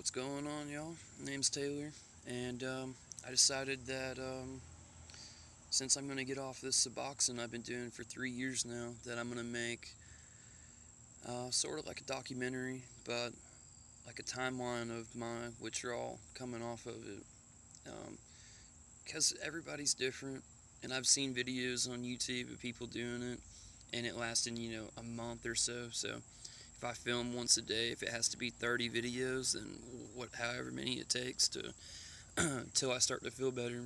What's going on, y'all? My name's Taylor, and I decided that since I'm going to get off this Suboxone I've been doing for 3 years now, that I'm going to make sort of like a documentary, but like a timeline of my withdrawal coming off of it. Because everybody's different, and I've seen videos on YouTube of people doing it, and it lasting, a month or so. So if I film once a day, if it has to be 30 videos, then however many it takes to till I start to feel better.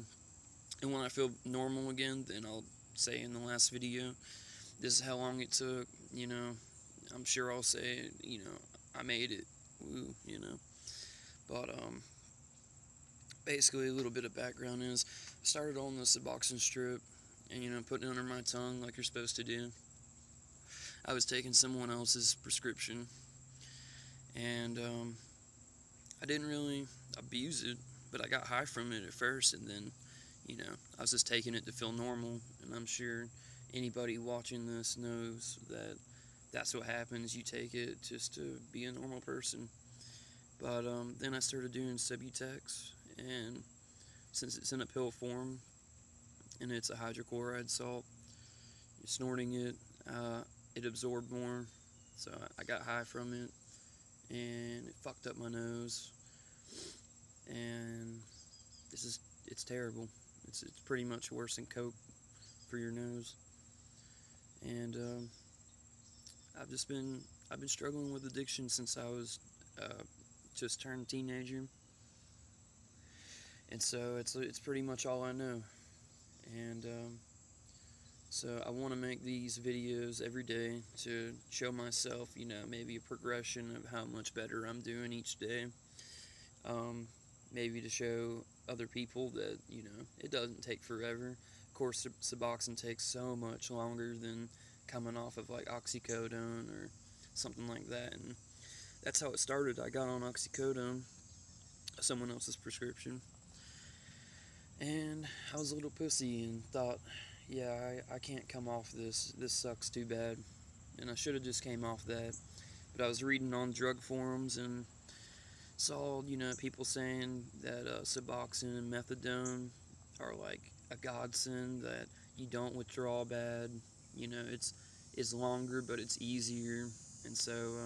And when I feel normal again, then I'll say in the last video, this is how long it took. I'm sure I'll say, I made it. Woo. But basically, a little bit of background is I started on the Suboxone strip, and putting it under my tongue like you're supposed to do. I was taking someone else's prescription, and I didn't really abuse it, but I got high from it at first, and then, I was just taking it to feel normal, and I'm sure anybody watching this knows that that's what happens. You take it just to be a normal person. But then I started doing Subutex, and since it's in a pill form, and it's a hydrochloride salt, you're snorting it, it absorbed more, so I got high from it, and it fucked up my nose, and it's terrible. It's pretty much worse than Coke for your nose, and I've been struggling with addiction since I was just turned teenager, and so it's pretty much all I know, and so I want to make these videos every day to show myself, maybe a progression of how much better I'm doing each day. Maybe to show other people that, it doesn't take forever. Of course, Suboxone takes so much longer than coming off of like oxycodone or something like that. And that's how it started. I got on oxycodone, someone else's prescription, and I was a little pussy and thought, yeah, I can't come off this. This sucks too bad. And I should have just came off that. But I was reading on drug forums and saw, people saying that Suboxone and methadone are like a godsend, that you don't withdraw bad. It's longer, but it's easier. And so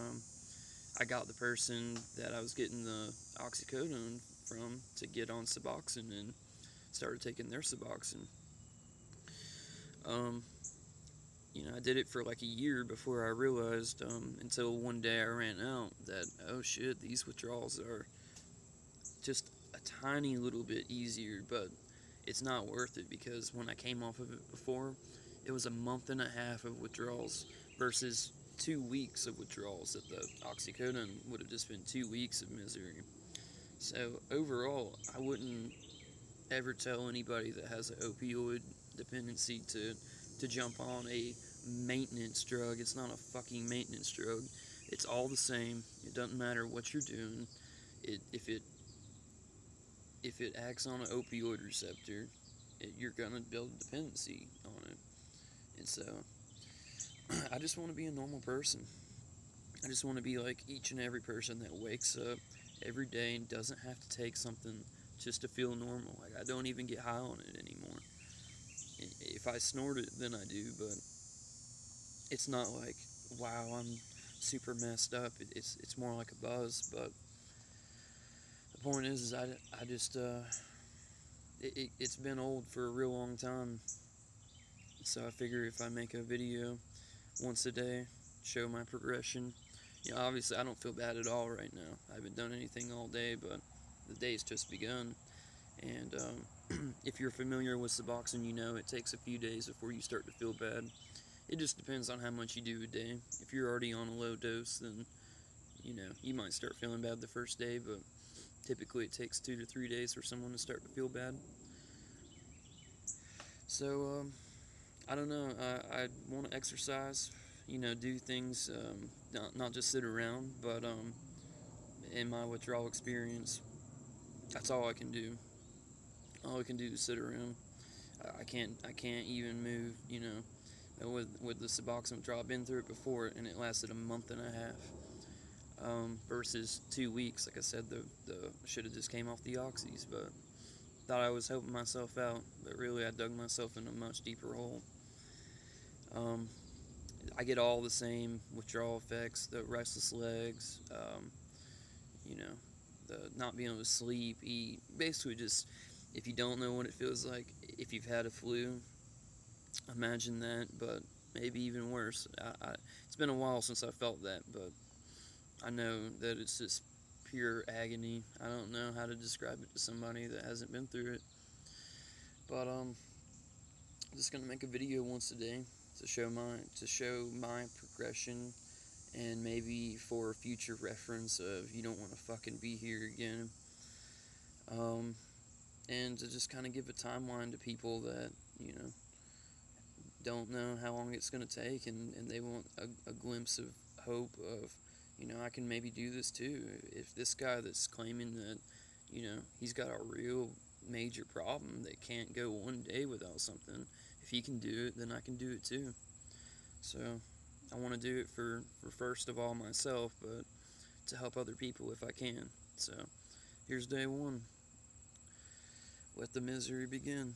I got the person that I was getting the oxycodone from to get on Suboxone and started taking their Suboxone. Um, I did it for like a year before I realized, until one day I ran out, that, oh shit, these withdrawals are just a tiny little bit easier, but it's not worth it, because when I came off of it before, it was a month and a half of withdrawals versus 2 weeks of withdrawals. That the oxycodone would have just been 2 weeks of misery. So overall, I wouldn't ever tell anybody that has an opioid dependency to jump on a maintenance drug. It's not a fucking maintenance drug. It's all the same. It doesn't matter what you're doing. If it acts on an opioid receptor, you're gonna build a dependency on it. And so, I just want to be a normal person. I just want to be like each and every person that wakes up every day and doesn't have to take something just to feel normal. Like, I don't even get high on it anymore. If I snort it, then I do, but it's not like, wow, I'm super messed up. It's more like a buzz. But the point is I just it's been old for a real long time. So I figure if I make a video once a day, show my progression. Obviously I don't feel bad at all right now. I haven't done anything all day, but the day's just begun. And if you're familiar with Suboxone, it takes a few days before you start to feel bad. It just depends on how much you do a day. If you're already on a low dose, then you might start feeling bad the first day, but typically it takes 2 to 3 days for someone to start to feel bad. So I don't know. I want to exercise. Do things, not just sit around. But in my withdrawal experience, that's all I can do. All I can do is sit around. I can't even move. With the Suboxone withdrawal, I've been through it before, and it lasted a month and a half. versus 2 weeks. Like I said, the should have just came off the oxys, but thought I was helping myself out, but really I dug myself in a much deeper hole. I get all the same withdrawal effects: the restless legs, you know, the not being able to sleep, eat. Basically, just if you don't know what it feels like, if you've had a flu, imagine that, but maybe even worse. It's been a while since I felt that, but I know that it's just pure agony. I don't know how to describe it to somebody that hasn't been through it. But I'm just gonna make a video once a day to show my progression, and maybe for future reference of you don't want to fucking be here again. And to just kind of give a timeline to people that don't know how long it's gonna take, and they want a glimpse of hope of I can maybe do this too. If this guy that's claiming that he's got a real major problem that can't go one day without something, if he can do it, then I can do it too. So I want to do it for first of all myself, but to help other people if I can. So here's day one. Let the misery begin.